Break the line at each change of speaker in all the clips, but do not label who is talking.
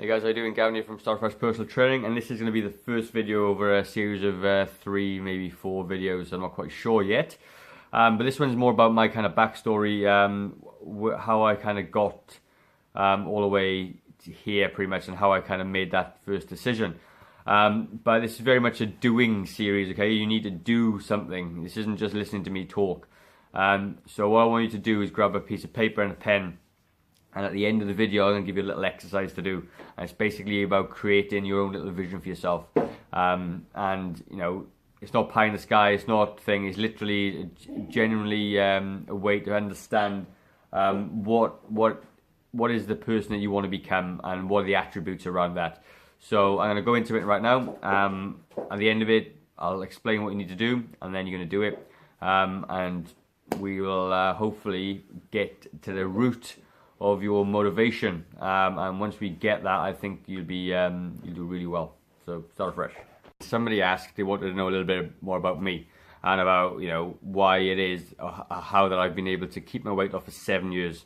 Hey guys, how you doing? Gavin here from Starfresh Personal Training, and this is going to be the first video over a series of 3, maybe 4 videos. I'm not quite sure yet, but this one's more about my kind of backstory, how I kind of got all the way to here pretty much, and how I kind of made that first decision. But this is very much a doing series, okay? You need to do something. This isn't just listening to me talk. So what I want you to do is grab a piece of paper and a pen. And at the end of the video, I'm going to give you a little exercise to do. And it's basically about creating your own little vision for yourself. And, you know, it's not pie in the sky, it's not thing. It's literally genuinely a way to understand what is the person that you want to become and what are the attributes around that. So I'm going to go into it right now. At the end of it, I'll explain what you need to do, and then you're going to do it. And we will hopefully get to the root of your motivation, and once we get that, I think you'll do really well. So start fresh. Somebody asked, they wanted to know a little bit more about me and about, you know, why it is how that I've been able to keep my weight off for 7 years,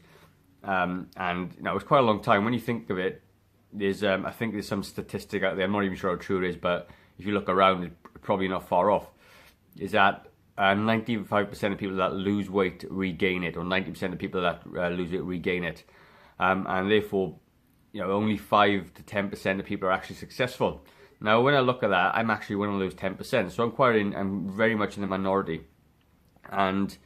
and you know, it's quite a long time when you think of it. There's I think there's some statistic out there, I'm not even sure how true it is, but if you look around, it's probably not far off, is that 95% of people that lose weight regain it, or 90% of people that lose it regain it, and therefore, you know, only 5 to 10% of people are actually successful. Now, when I look at that, I'm actually one of those 10%, so I'm very much in the minority, and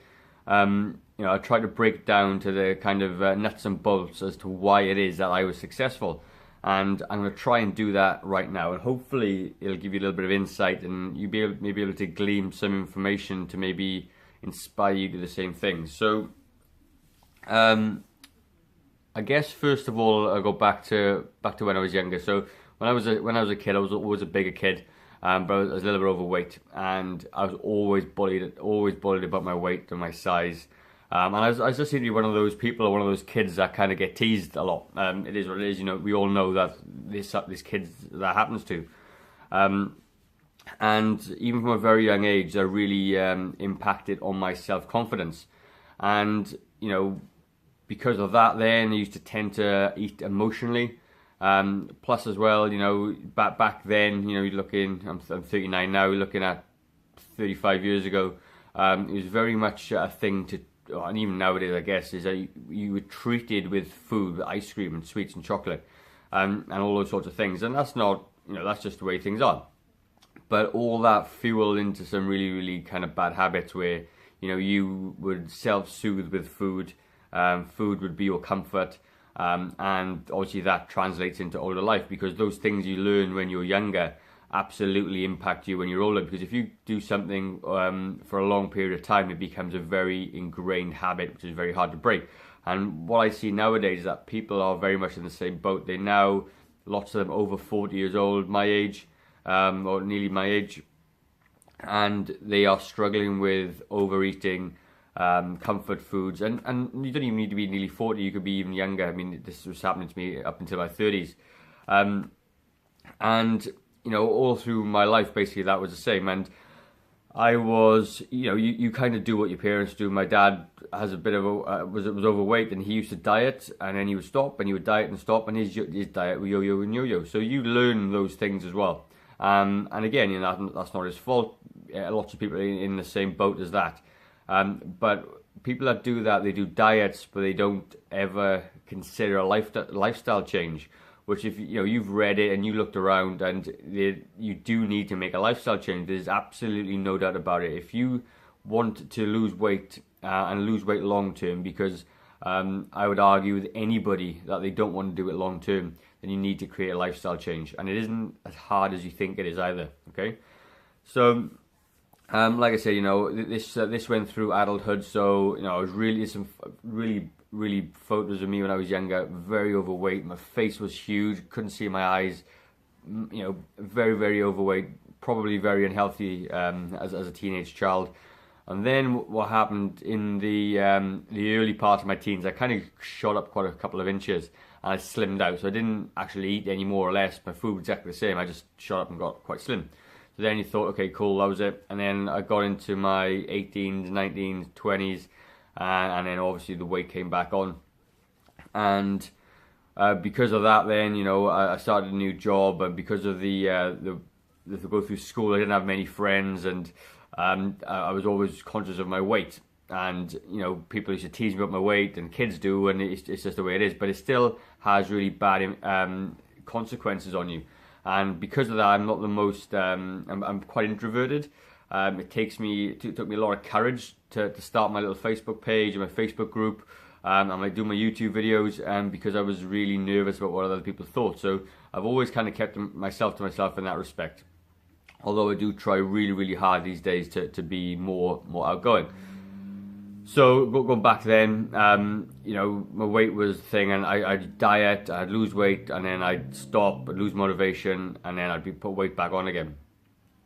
you know, I try to break down to the kind of nuts and bolts as to why it is that I was successful. And I'm going to try and do that right now, and hopefully it'll give you a little bit of insight, and you'll be able to glean some information to maybe inspire you to do the same thing. So, I guess first of all, I'll go back to when I was younger. So when I was a kid, I was always a bigger kid, but I was a little bit overweight, and I was always bullied about my weight and my size. And I just seem to be one of those people, or one of those kids that kind of get teased a lot. It is what it is, you know. We all know that this kids that happens to, and even from a very young age, that really impacted on my self-confidence. And you know, because of that, then I used to tend to eat emotionally. Plus, as well, you know, back then, you know, you're looking. I'm 39 now. Looking at 35 years ago, it was very much a thing to. And even nowadays, I guess, is that you were treated with food, with ice cream and sweets and chocolate, and all those sorts of things. And that's not, you know, that's just the way things are. But all that fueled into some really, really kind of bad habits where, you know, you would self-soothe with food. Food would be your comfort, and obviously that translates into older life, because those things you learn when you're younger absolutely impact you when you're older, because if you do something for a long period of time, it becomes a very ingrained habit, which is very hard to break. And what I see nowadays is that people are very much in the same boat. They're now, lots of them, over 40 years old, my age, or nearly my age, and they are struggling with overeating, comfort foods, and you don't even need to be nearly 40, you could be even younger. I mean, this was happening to me up until my 30s, and you know, all through my life, basically, that was the same. And I was, you know, you kind of do what your parents do. My dad has a bit of was overweight, and he used to diet, and then he would stop, and he would diet and stop, and his diet would yo-yo and yo-yo. So you learn those things as well. And again, you know, that's not his fault. Lots of people are in the same boat as that. But people that do that, they do diets, but they don't ever consider a lifestyle change. Which, if you know, you've read it and you looked around, and you do need to make a lifestyle change. There's absolutely no doubt about it. If you want to lose weight and lose weight long term, because I would argue with anybody that they don't want to do it long term, then you need to create a lifestyle change, and it isn't as hard as you think it is either. Okay, so like I said, you know, this went through adulthood. So you know, I was some really photos of me when I was younger, very overweight. My face was huge, couldn't see my eyes, you know, very overweight, probably very unhealthy as a teenage child. And then what happened in the early part of my teens, I kind of shot up quite a couple of inches, and I slimmed out. So I didn't actually eat any more or less. My food was exactly the same. I just shot up and got quite slim. So then you thought, okay, cool, that was it. And then I got into my 18s, 19s, 20s, and then obviously the weight came back on. And because of that, then, you know, I started a new job, and because of the to go through school, I didn't have many friends, and I was always conscious of my weight. And, you know, people used to tease me about my weight, and kids do, and it's just the way it is. But it still has really bad consequences on you. And because of that, I'm not the most, I'm quite introverted. It took me a lot of courage to start my little Facebook page and my Facebook group. And I do my YouTube videos, because I was really nervous about what other people thought. So I've always kind of kept myself to myself in that respect. Although I do try really, really hard these days to be more outgoing. So going back then, you know, my weight was the thing, and I'd diet, I'd lose weight, and then I'd stop, I'd lose motivation, and then I'd be put weight back on again.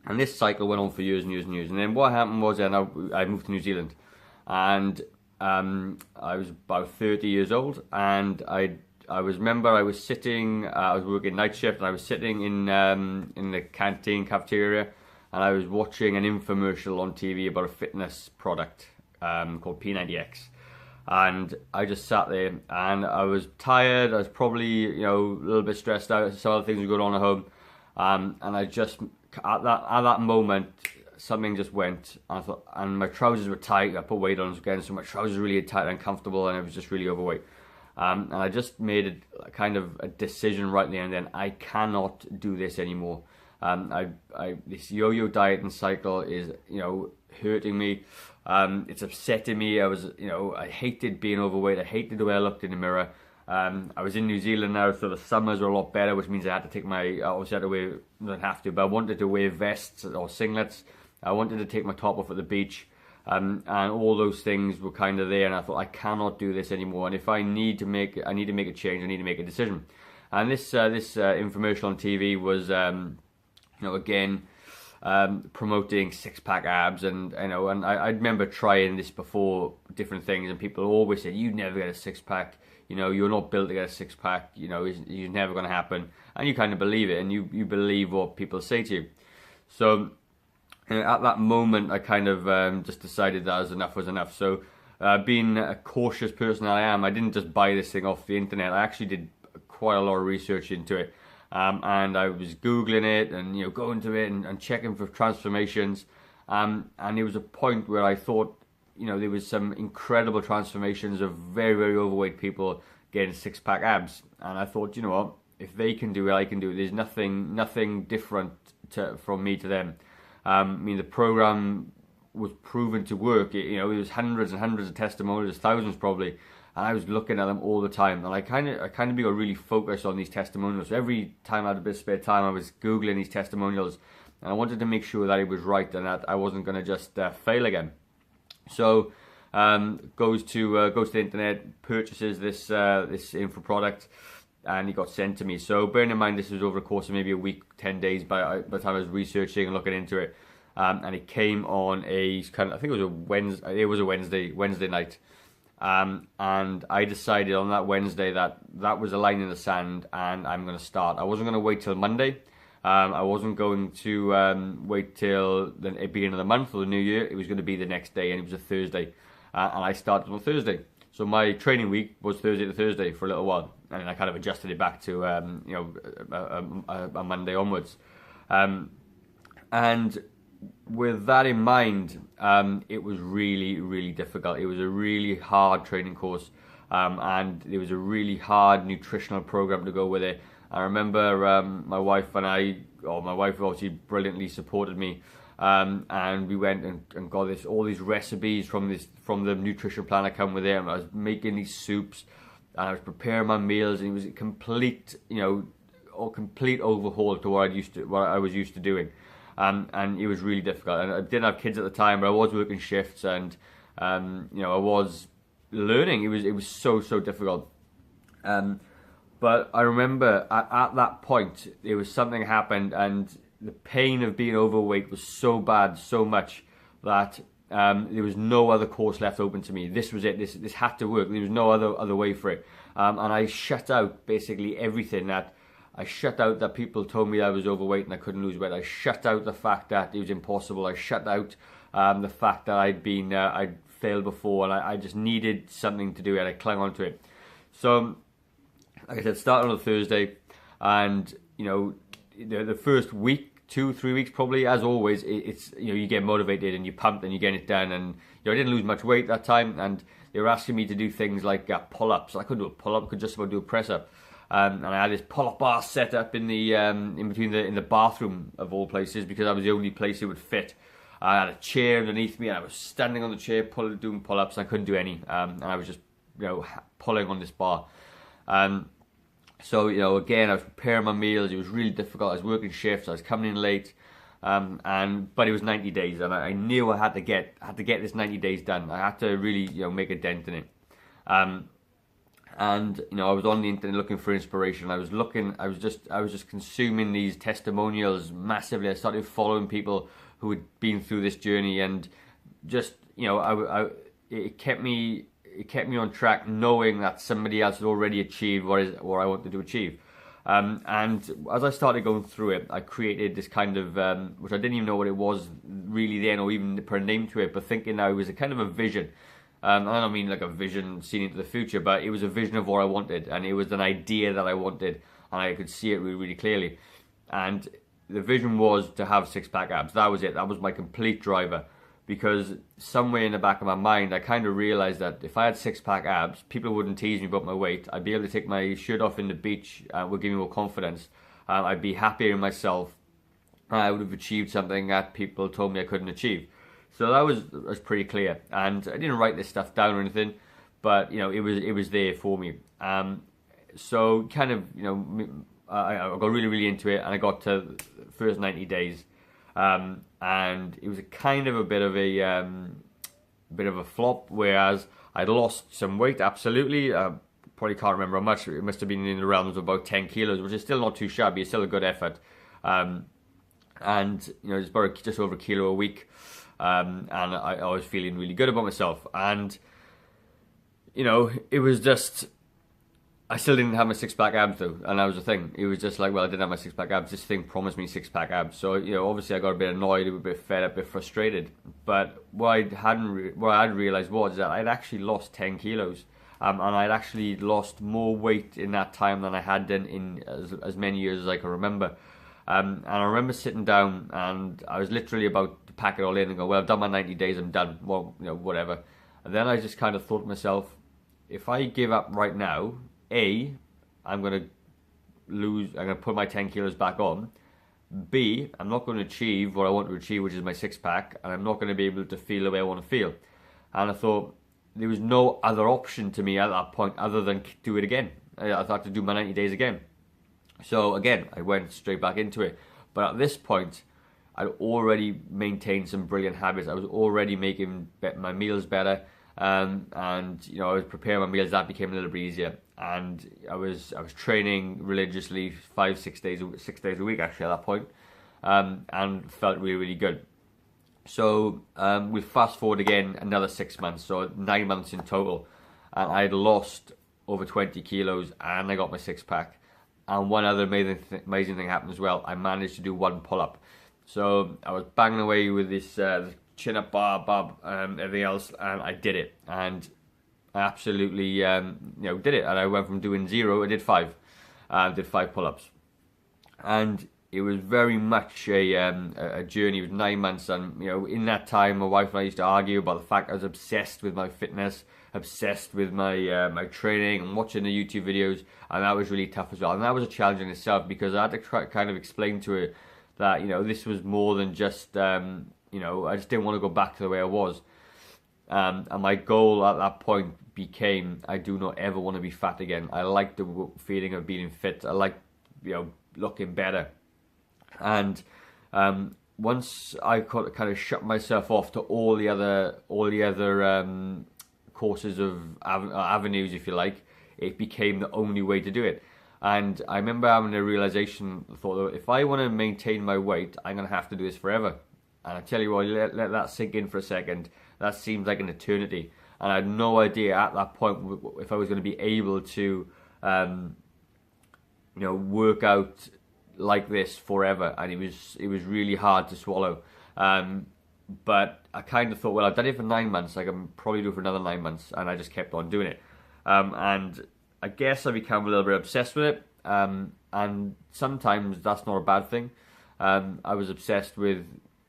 And this cycle went on for years and years and years. And then what happened was then I moved to New Zealand, and I was about 30 years old, and I was sitting, I was working night shift, and I was sitting in the cafeteria, and I was watching an infomercial on TV about a fitness product called P90X, and I just sat there, and I was tired. I was probably, you know, a little bit stressed out. Some other things were going on at home, and I just at that moment something just went. I thought, and my trousers were tight. I put weight on again, so my trousers were really tight and uncomfortable, and I was just really overweight. And I just made a kind of a decision right there and then. I cannot do this anymore. This yo-yo diet and cycle is, you know, hurting me. It's upsetting me. I hated being overweight. I hated the way I looked in the mirror. I was in New Zealand now, so the summers were a lot better, which means I had to take obviously I had to wear, I didn't have to, but I wanted to wear vests or singlets. I wanted to take my top off at the beach. And all those things were kind of there, and I thought, I cannot do this anymore. And if I need to make a change, I need to make a decision. And this infomercial on TV was, you know, again, promoting six-pack abs, and you know, and I remember trying this before, different things, and people always said, "You never get a six-pack. You know, you're not built to get a six-pack. You know, it's never going to happen." And you kind of believe it, and you believe what people say to you. So, at that moment, I kind of just decided that enough was enough. So, being a cautious person that I am, I didn't just buy this thing off the internet. I actually did quite a lot of research into it, and I was Googling it, and, you know, going to it and checking for transformations. And there was a point where I thought, you know, there was some incredible transformations of very, very overweight people getting six-pack abs, and I thought, you know what, if they can do it, I can do it. There's nothing different from me to them. I mean, the program was proven to work. You know, there was hundreds and hundreds of testimonials, thousands probably, and I was looking at them all the time. And I kind of got really focused on these testimonials. So every time I had a bit of spare time, I was Googling these testimonials, and I wanted to make sure that it was right and that I wasn't going to just fail again. So goes to the internet, purchases this info product, and it got sent to me. So bearing in mind, this was over a course of maybe a week, 10 days by the time I was researching and looking into it. And it came on I think it was a Wednesday night. And I decided on that Wednesday that was a line in the sand, and I'm going to start. I wasn't going to wait till Monday. I wasn't going to wait till the beginning of the month or the new year. It was going to be the next day, and it was a Thursday. And I started on Thursday. So my training week was Thursday to Thursday for a little while, and I kind of adjusted it back to you know, a Monday onwards. And with that in mind, it was really, really difficult. It was a really hard training course, and there was a really hard nutritional program to go with it. I remember my wife obviously brilliantly supported me. And we went and got all these recipes from the nutrition plan that come with it. And I was making these soups, and I was preparing my meals, and it was a complete, you know, complete overhaul to what I was used to doing. And it was really difficult. And I didn't have kids at the time, but I was working shifts, and you know, I was learning. It was so difficult. But I remember at that point, there was something happened, and the pain of being overweight was so bad, so much, that there was no other course left open to me. This was it. This had to work. There was no other way for it. And I shut out basically everything. I shut out that people told me I was overweight and I couldn't lose weight. I shut out the fact that it was impossible. I shut out the fact that I'd failed before, and I just needed something to do, and I clung on to it. So like I said, started on a Thursday, and you know, the first week, 2-3 weeks probably, as always, it's you know, you get motivated and you pumped and you get it done, and you know, I didn't lose much weight that time, and they were asking me to do things like pull-ups. I couldn't do a pull-up, could just about do a press-up. And I had this pull-up bar set up in the in the bathroom of all places, because that was the only place it would fit. I had a chair underneath me, and I was standing on the chair doing pull-ups, and I couldn't do any. And I was just, you know, pulling on this bar. So, you know, again, I was preparing my meals. It was really difficult. I was working shifts. I was coming in late. But it was 90 days, and I knew I had to get this 90 days done. I had to really, you know, make a dent in it. And you know, I was on the internet looking for inspiration. I was just consuming these testimonials massively. I started following people who had been through this journey, and just, you know, it kept me on track, knowing that somebody else had already achieved what I wanted to achieve. And as I started going through it, I created this kind of, which I didn't even know what it was really then, or even put a name to it, but thinking now it was a kind of a vision. I don't mean like a vision seen into the future, but it was a vision of what I wanted, and it was an idea that I wanted, and I could see it really, really clearly. And the vision was to have six-pack abs. That was it. That was my complete driver, because somewhere in the back of my mind, I kind of realized that if I had six-pack abs, people wouldn't tease me about my weight. I'd be able to take my shirt off in the beach, would give me more confidence. I'd be happier in myself. I would have achieved something that people told me I couldn't achieve. So that was pretty clear, and I didn't write this stuff down or anything, but you know, it was there for me. So kind of, you know, I got really, really into it, and I got to the first 90 days, and it was a kind of a bit of a flop. Whereas I'd lost some weight, absolutely. Probably can't remember how much. It must have been in the realms of about 10 kilos, which is still not too shabby. It's still a good effort, and you know, it's about just over a kilo a week. And I was feeling really good about myself, and you know, it was just, I still didn't have my six-pack abs though, and that was the thing. It was just like, well, I didn't have my six-pack abs. This thing promised me six-pack abs, so you know, obviously I got a bit annoyed, a bit fed up, a bit frustrated. But what I hadn't realized was that I'd actually lost 10 kilos, and I'd actually lost more weight in that time than I had done in as many years as I can remember. And I remember sitting down, and I was literally about to pack it all in and go, well, I've done my 90 days, I'm done, well, you know, whatever. And then I just kind of thought to myself, if I give up right now, A, I'm going to put my 10 kilos back on. B, I'm not going to achieve what I want to achieve, which is my six-pack, and I'm not going to be able to feel the way I want to feel. And I thought there was no other option to me at that point other than do it again. I had to do my 90 days again. So again, I went straight back into it. But at this point, I'd already maintained some brilliant habits. I was already making my meals better, and you know, I was preparing my meals. That became a little bit easier, and I was training religiously 6 days a week actually at that point, and felt really, really good. So we fast forward again another 6 months, so 9 months in total, and I'd lost over 20 kilos, and I got my six-pack. And one other amazing thing happened as well. I managed to do one pull-up. So I was banging away with this chin-up bar, everything else, and I did it. And I absolutely, you know, did it. And I went from doing 0, I did 5. Did 5 pull-ups. And it was very much a journey. It was 9 months, and you know, in that time, my wife and I used to argue about the fact I was obsessed with my fitness, obsessed with my my training and watching the YouTube videos, and that was really tough as well. And that was a challenge in itself, because I had to kind of explain to her that, you know, this was more than just, you know, I just didn't want to go back to the way I was. And my goal at that point became, I do not ever want to be fat again. I like the feeling of being fit. I like, you know, looking better. And once I kind of shut myself off to all the other courses of avenues, if you like, it became the only way to do it. And I remember having a realization, thought that if I want to maintain my weight, I'm going to have to do this forever. And I tell you what, let that sink in for a second. That seems like an eternity. And I had no idea at that point if I was going to be able to, you know, work out like this forever. And it was really hard to swallow. But I kind of thought, well, I've done it for 9 months. I can probably do it for another 9 months. And I just kept on doing it. And I guess I became a little bit obsessed with it, and sometimes that's not a bad thing. I was obsessed with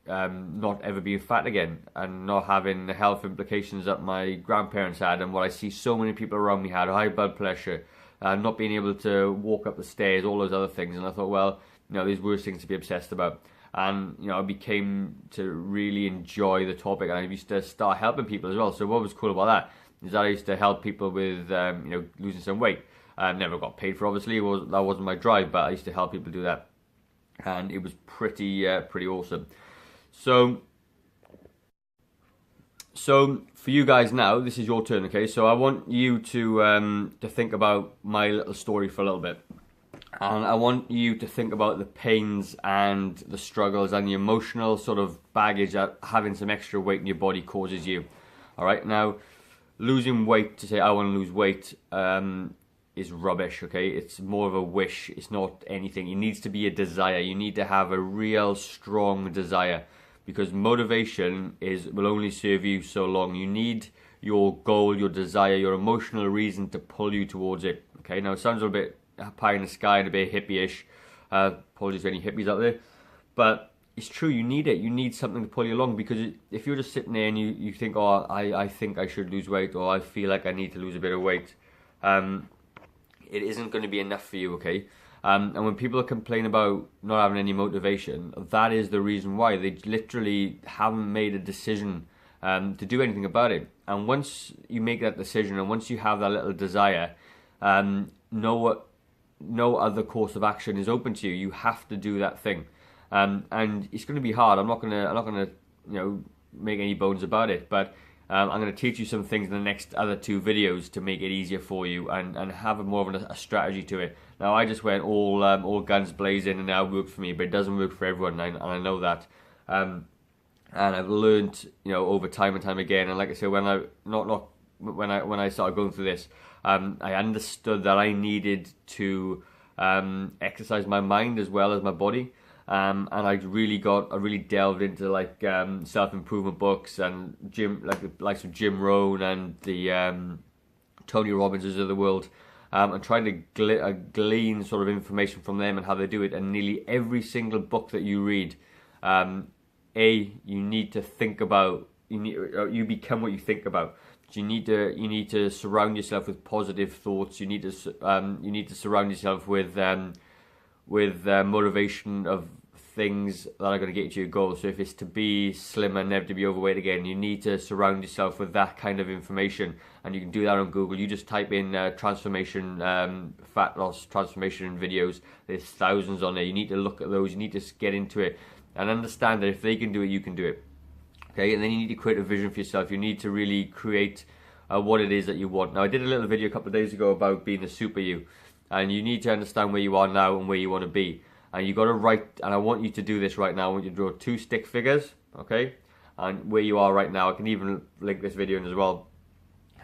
not ever being fat again and not having the health implications that my grandparents had and what I see so many people around me had: high blood pressure, not being able to walk up the stairs, all those other things. And I thought, well, these were things to be obsessed about. And I became to really enjoy the topic, and I used to start helping people as well. So what was cool about that is that I used to help people with losing some weight. Never got paid for, obviously. That wasn't my drive, but I used to help people do that, and it was pretty awesome. So for you guys now, this is your turn, okay? So I want you to think about my little story for a little bit, and I want you to think about the pains and the struggles and the emotional sort of baggage that having some extra weight in your body causes you. All right, now losing weight, to say I want to lose weight, is rubbish, okay? It's more of a wish. It's not anything. It needs to be a desire. You need to have a real strong desire, because motivation will only serve you so long. You need your goal, your desire, your emotional reason to pull you towards it. Okay, now it sounds a little bit pie in the sky and a bit hippie-ish. Apologies to any hippies out there, but it's true. You need it. You need something to pull you along, because if you're just sitting there and you think, oh, I think I should lose weight, or I feel like I need to lose a bit of weight, it isn't going to be enough for you, okay? And when people complain about not having any motivation, that is the reason why. They literally haven't made a decision to do anything about it. And once you make that decision, and once you have that little desire, no other course of action is open to you. You have to do that thing, and it's going to be hard. I'm not gonna make any bones about it. But I'm going to teach you some things in the next other 2 videos to make it easier for you and have more of a strategy to it. Now, I just went all guns blazing, and now it worked for me, but it doesn't work for everyone, and I know that. And I've learned, over time and time again. And like I said, when I started going through this, I understood that I needed to exercise my mind as well as my body. And I really delved into like self-improvement books and like the likes of Jim Rohn and the Tony Robbinses of the world, and trying to glean sort of information from them and how they do it. And nearly every single book that you read, you need to think about, you become what you think about. So you need to surround yourself with positive thoughts. You need to surround yourself with motivation of things that are going to get you to your goal. So if it's to be slimmer, never to be overweight again, you need to surround yourself with that kind of information. And you can do that on Google. You just type in transformation, fat loss transformation videos. There's thousands on there. You need to look at those. You need to get into it and understand that if they can do it, you can do it. Okay, and then you need to create a vision for yourself. You need to really create what it is that you want. Now, I did a little video a couple of days ago about being a super you. And you need to understand where you are now and where you want to be. And you got to write, and I want you to do this right now. I want you to draw 2 stick figures, okay? And where you are right now. I can even link this video in as well.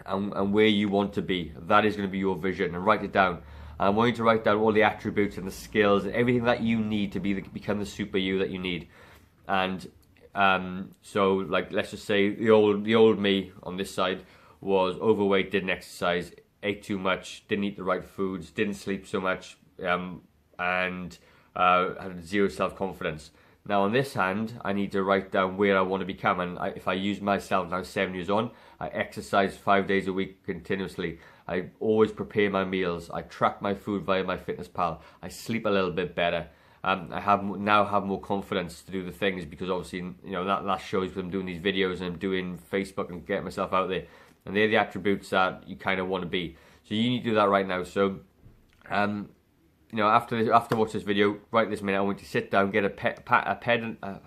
And where you want to be. That is going to be your vision. And write it down. And I want you to write down all the attributes and the skills and everything that you need to become the super you that you need. And so, like, let's just say the old me on this side was overweight, didn't exercise, ate too much, didn't eat the right foods, didn't sleep so much, and had 0 self-confidence. Now on this hand, I need to write down where I want to become. And if I use myself now 7 years on, I exercise 5 days a week continuously. I always prepare my meals. I track my food via my MyFitnessPal. I sleep a little bit better. I now have more confidence to do the things, because obviously that shows with I'm doing these videos and I'm doing Facebook and getting myself out there. And they're the attributes that you kind of want to be. So you need to do that right now. So, after watch this video, right this minute, I want you to sit down, get a pen and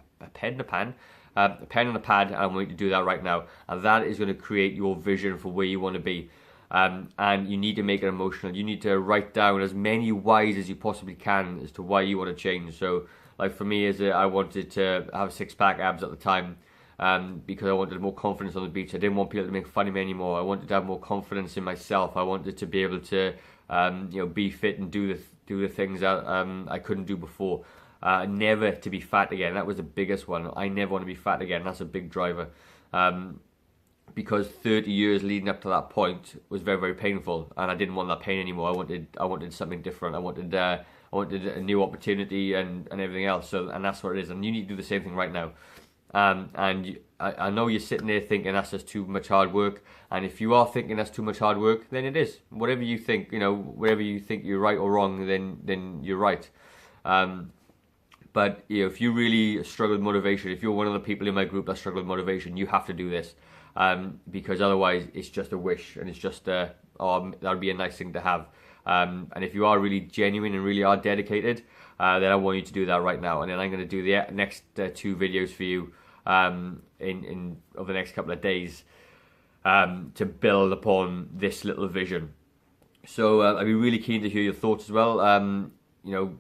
a pad, and I want you to do that right now. And that is going to create your vision for where you want to be. And you need to make it emotional. You need to write down as many whys as you possibly can as to why you want to change. So, like for me, I wanted to have 6-pack abs at the time. Because I wanted more confidence on the beach. I didn't want people to make fun of me anymore. I wanted to have more confidence in myself. I wanted to be able to, be fit and do the things that I couldn't do before. Never to be fat again. That was the biggest one. I never want to be fat again. That's a big driver. because 30 years leading up to that point was very, very painful, and I didn't want that pain anymore. I wanted something different. I wanted a new opportunity and everything else. So, and that's what it is. And you need to do the same thing right now. I know you're sitting there thinking that's just too much hard work. And if you are thinking that's too much hard work, then it is. Whatever you think, whatever you think you're right or wrong, then you're right. But if you really struggle with motivation, if you're one of the people in my group that struggle with motivation, you have to do this. Because otherwise it's just a wish, and it's just oh, that'd be a nice thing to have. And if you are really genuine and really are dedicated, then I want you to do that right now. And then I'm going to do the next 2 videos for you in over the next couple of days to build upon this little vision. So I'd be really keen to hear your thoughts as well.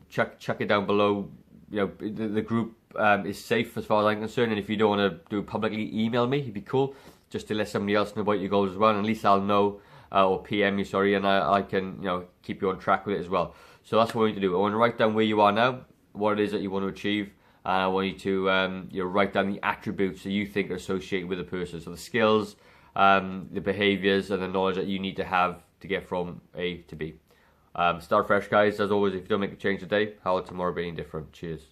Chuck it down below. The group is safe as far as I'm concerned, and if you don't want to do it publicly, email me. It'd be cool just to let somebody else know about your goals as well, and at least I'll know, or PM me, sorry, and I can keep you on track with it as well. So that's what we need to do. I want to write down where you are now, what it is that you want to achieve, and I want you to write down the attributes that you think are associated with a person. So the skills, the behaviours, and the knowledge that you need to have to get from A to B. Start fresh, guys. As always, if you don't make a change today, how will tomorrow be any different? Cheers.